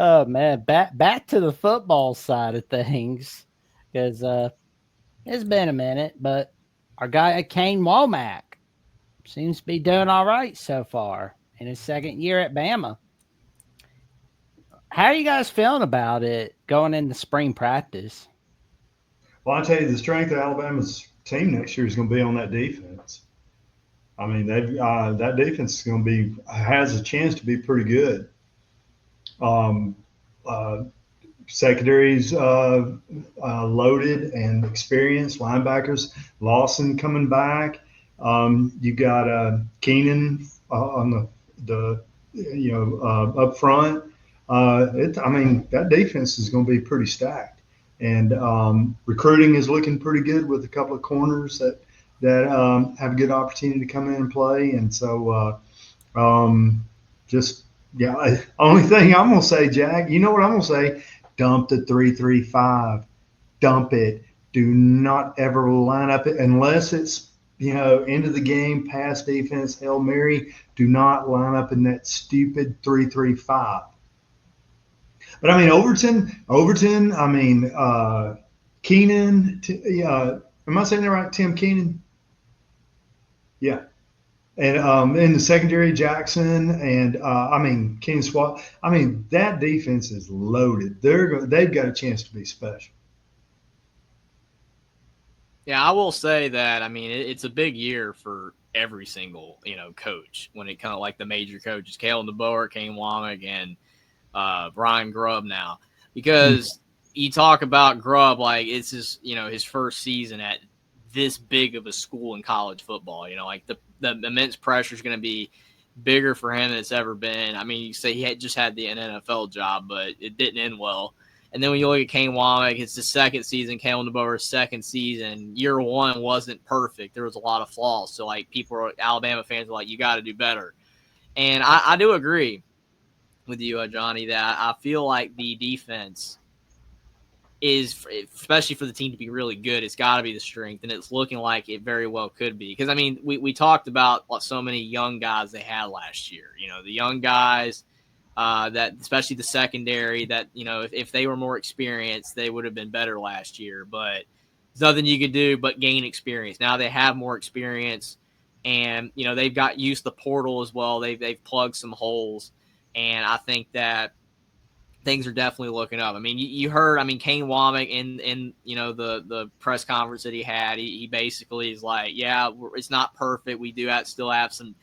Oh man, back to the football side of things, because it's been a minute, but our guy Kane Wommack seems to be doing all right so far in his second year at Bama. How are you guys feeling about it going into spring practice? Well, I tell you, the strength of Alabama's team next year is going to be on that defense. I mean, that defense is going to be has a chance to be pretty good. Um, uh, Secondary's loaded and experienced linebackers. Lawson coming back. You got Keenan on the up front. I mean, that defense is going to be pretty stacked, and recruiting is looking pretty good with a couple of corners that have a good opportunity to come in and play. And so, just yeah, only thing I'm gonna say, Jack. You know what I'm gonna say? Dump the 3-3-5. Dump it. Do not ever line up it unless it's end of the game, pass defense, Hail Mary. Do not line up in that stupid 3-3-5. But I mean, Overton. I mean, Keenan. Am I saying that right? Tim Keenan. Yeah. And in the secondary, Jackson and I mean King Swat. I mean that defense is loaded. They've got a chance to be special. Yeah, I will say that. I mean, it's a big year for every single coach when it kind of like the major coaches, Kalen DeBoer, Kane Wommack, and Brian Grubb now, because you talk about Grubb like it's his first season at this big of a school in college football. Like the immense pressure is going to be bigger for him than it's ever been. I mean, you say he had just had an NFL job, but it didn't end well. And then when you look at Kane Wommack, it's the second season, Kalen DeBoer's second season. Year one wasn't perfect. There was a lot of flaws. So, like, Alabama fans are like, you got to do better. And I do agree with you, Johnny, that I feel like the defense is, especially for the team to be really good, it's got to be the strength. And it's looking like it very well could be. Because, I mean, we talked about so many young guys they had last year. The young guys – that especially the secondary that, if they were more experienced, they would have been better last year. But there's nothing you could do but gain experience. Now they have more experience, and, they've got used to the portal as well. They've plugged some holes, and I think that things are definitely looking up. I mean, you heard, Kane Wommack in the press conference that he had, he basically is like, yeah, it's not perfect. We do still have some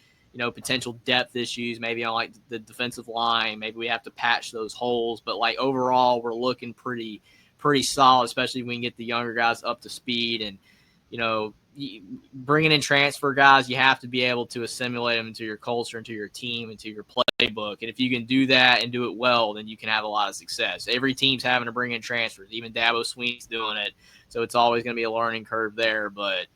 potential depth issues, maybe on like the defensive line. Maybe we have to patch those holes. But like overall, we're looking pretty solid, especially when we can get the younger guys up to speed. And, bringing in transfer guys, you have to be able to assimilate them into your culture, into your team, into your playbook. And if you can do that and do it well, then you can have a lot of success. Every team's having to bring in transfers. Even Dabo Swinney's doing it. So it's always going to be a learning curve there. But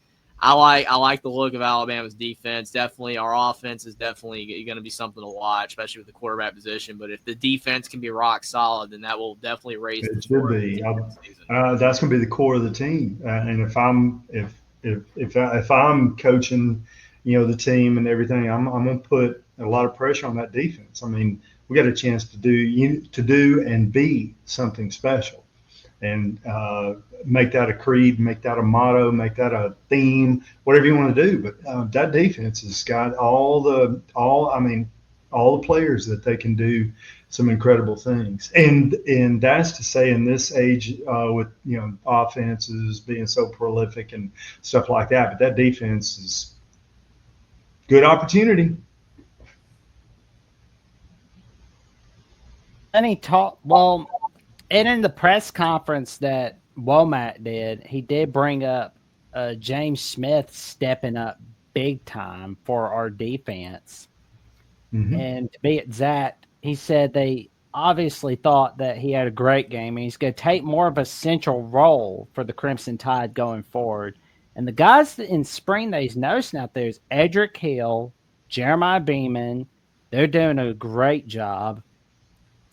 I like the look of Alabama's defense. Definitely, our offense is definitely going to be something to watch, especially with the quarterback position. But if the defense can be rock solid, then that will definitely raise the It should score be. season. That's going to be the core of the team. And if I'm coaching, the team and everything, I'm going to put a lot of pressure on that defense. I mean, we got a chance to do and be something special, and make that a creed, make that a motto, make that a theme, whatever you want to do. But that defense has got all the players that they can do some incredible things. And that's to say, in this age, with offenses being so prolific and stuff like that, but that defense is good opportunity. And he talked, well, and in the press conference that Womack did, he did bring up James Smith stepping up big time for our defense. Mm-hmm. And to be exact, he said they obviously thought that he had a great game and he's going to take more of a central role for the Crimson Tide going forward. And the guys in spring that he's noticing out there is Edric Hill, Jeremiah Beeman. They're doing a great job.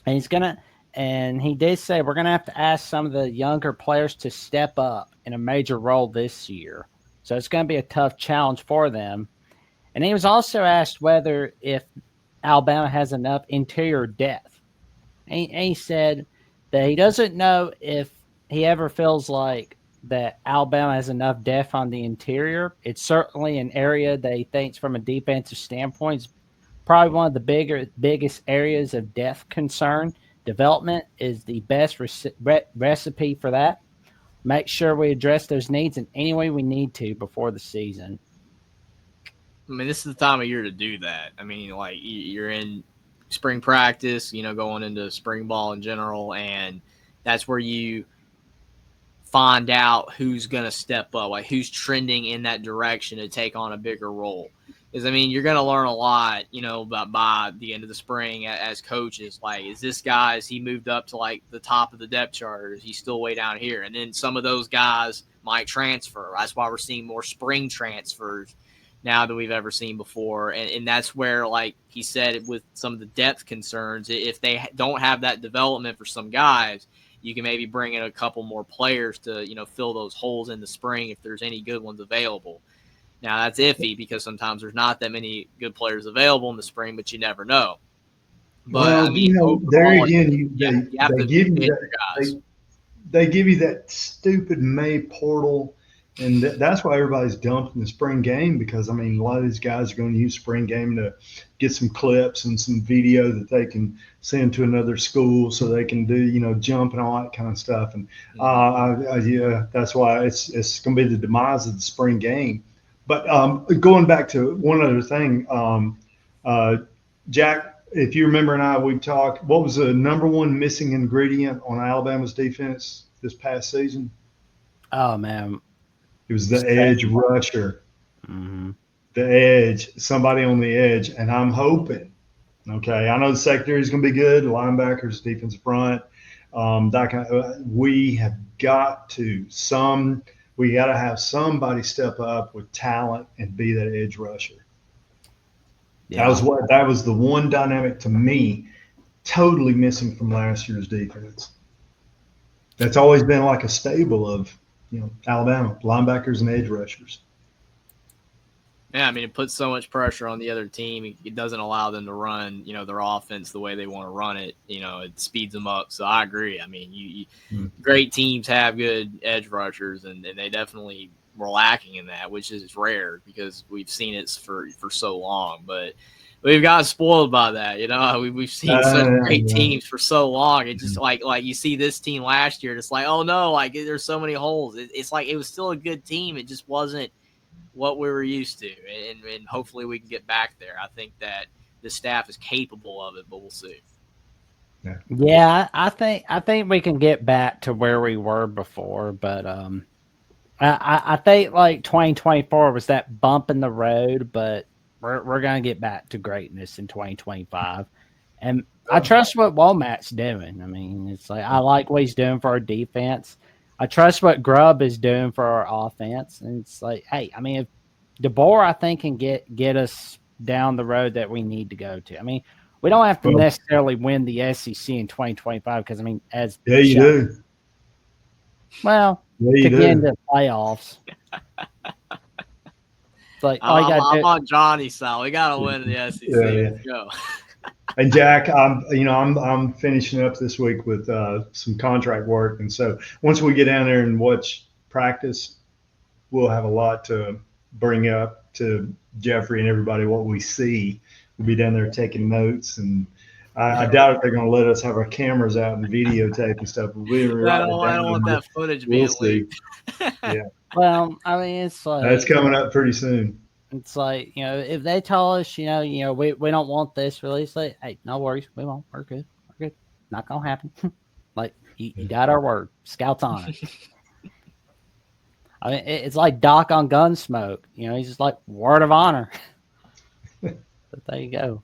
And he did say we're gonna have to ask some of the younger players to step up in a major role this year. So it's gonna be a tough challenge for them. And he was also asked whether if Alabama has enough interior depth. And he said that he doesn't know if he ever feels like that Alabama has enough depth on the interior. It's certainly an area that he thinks from a defensive standpoint is probably one of the biggest areas of depth concern. Development is the best recipe for that. Make sure we address those needs in any way we need to before the season. I mean, this is the time of year to do that. I mean, like you're in spring practice, going into spring ball in general, and that's where you find out who's going to step up, like who's trending in that direction to take on a bigger role. Because, I mean, you're going to learn a lot, by the end of the spring as coaches. Like, is this guy, has he moved up to, like, the top of the depth chart, or is he still way down here? And then some of those guys might transfer. That's why we're seeing more spring transfers now than we've ever seen before. And that's where, like he said, with some of the depth concerns, if they don't have that development for some guys, you can maybe bring in a couple more players to, fill those holes in the spring if there's any good ones available. Now, that's iffy because sometimes there's not that many good players available in the spring, but you never know. But, well, I mean, there overall, again, you have they to give you fit that. your guys. They give you that stupid May portal, and that's why everybody's dumping the spring game, because I mean a lot of these guys are going to use spring game to get some clips and some video that they can send to another school so they can do jump and all that kind of stuff. And yeah, that's why it's going to be the demise of the spring game. But going back to one other thing, Jack, if you remember, we talked. What was the number one missing ingredient on Alabama's defense this past season? Oh, man. It was the edge rusher. Mm-hmm. The edge, somebody on the edge. And I'm hoping, okay, I know the secondary is going to be good, the linebackers, defensive front. We have got to have somebody step up with talent and be that edge rusher. Yeah. That was the one dynamic to me totally missing from last year's defense. That's always been like a stable of Alabama linebackers and edge rushers. Yeah, I mean, it puts so much pressure on the other team. It doesn't allow them to run, their offense the way they want to run it. It speeds them up. So I agree. I mean, great teams have good edge rushers, and they definitely were lacking in that, which is rare because we've seen it for so long. But we've gotten spoiled by that. We've seen such great teams for so long. It's just like you see this team last year. It's like, oh no, like there's so many holes. It's like it was still a good team. It just wasn't what we were used to, and hopefully we can get back there. I think that the staff is capable of it, but we'll see. Yeah, I think we can get back to where we were before, but I think like 2024 was that bump in the road, but we're gonna get back to greatness in 2025, and I trust what Wommack's doing. I mean, it's like I like what he's doing for our defense. I trust what Grubb is doing for our offense, and it's like, hey, I mean, if DeBoer, I think, can get us down the road that we need to go to. I mean, we don't have to necessarily win the SEC in 2025 because, I mean, as yeah, you do. Well, to get into playoffs. It's like I'm on Johnny's side. We got to win the SEC. Yeah. Let's go. And Jack, I'm finishing up this week with some contract work, and so once we get down there and watch practice, we'll have a lot to bring up to Jeffrey and everybody what we see. We'll be down there taking notes, and I doubt if they're going to let us have our cameras out and videotape and stuff. I don't want that footage being leaked. Yeah. Well, I mean, it's like that's coming up pretty soon. It's like, if they tell us, we don't want this release, like, hey, no worries, we won't. We're good. Not gonna happen. Like, you got our word. Scouts on it. I mean, it's like Doc on Gunsmoke. He's just like word of honor. But there you go.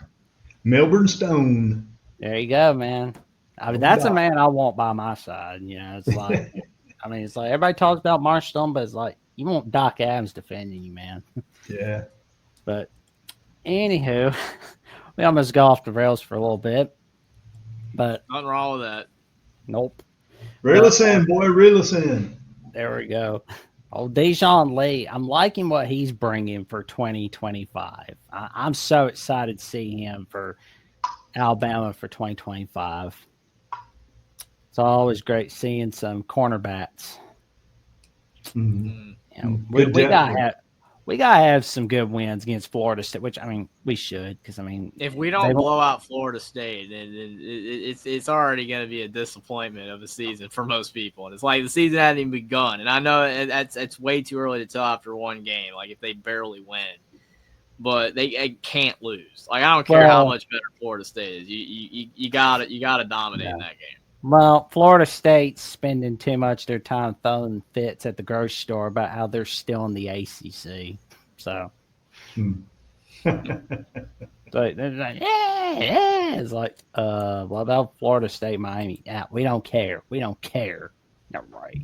Melbourne Stone. There you go, man. I mean, that's a man I want by my side. It's like, I mean, it's like everybody talks about Marsh Stone, but it's like you want Doc Adams defending you, man. Yeah. But anywho, we almost got off the rails for a little bit. But nothing wrong with that. Nope. Reel us in, boy. Reel us in. There we go. Oh, Dejoun Lee. I'm liking what he's bringing for 2025. I'm so excited to see him for Alabama for 2025. It's always great seeing some cornerbacks. Mhm. You know, Good depth. we gotta have some good wins against Florida State, which I mean we should, because I mean If we don't blow out Florida State, then it's already going to be a disappointment of a season for most people. And it's like the season hasn't even begun. And I know it's way too early to tell after one game, like if they barely win. But they can't lose. Like I don't care how much better Florida State is. You gotta dominate in that game. Well, Florida State's spending too much of their time throwing fits at the grocery store about how they're still in the ACC. So, so they're like, yeah. It's like, what about Florida State, Miami? Yeah, we don't care. We don't care. All right.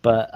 But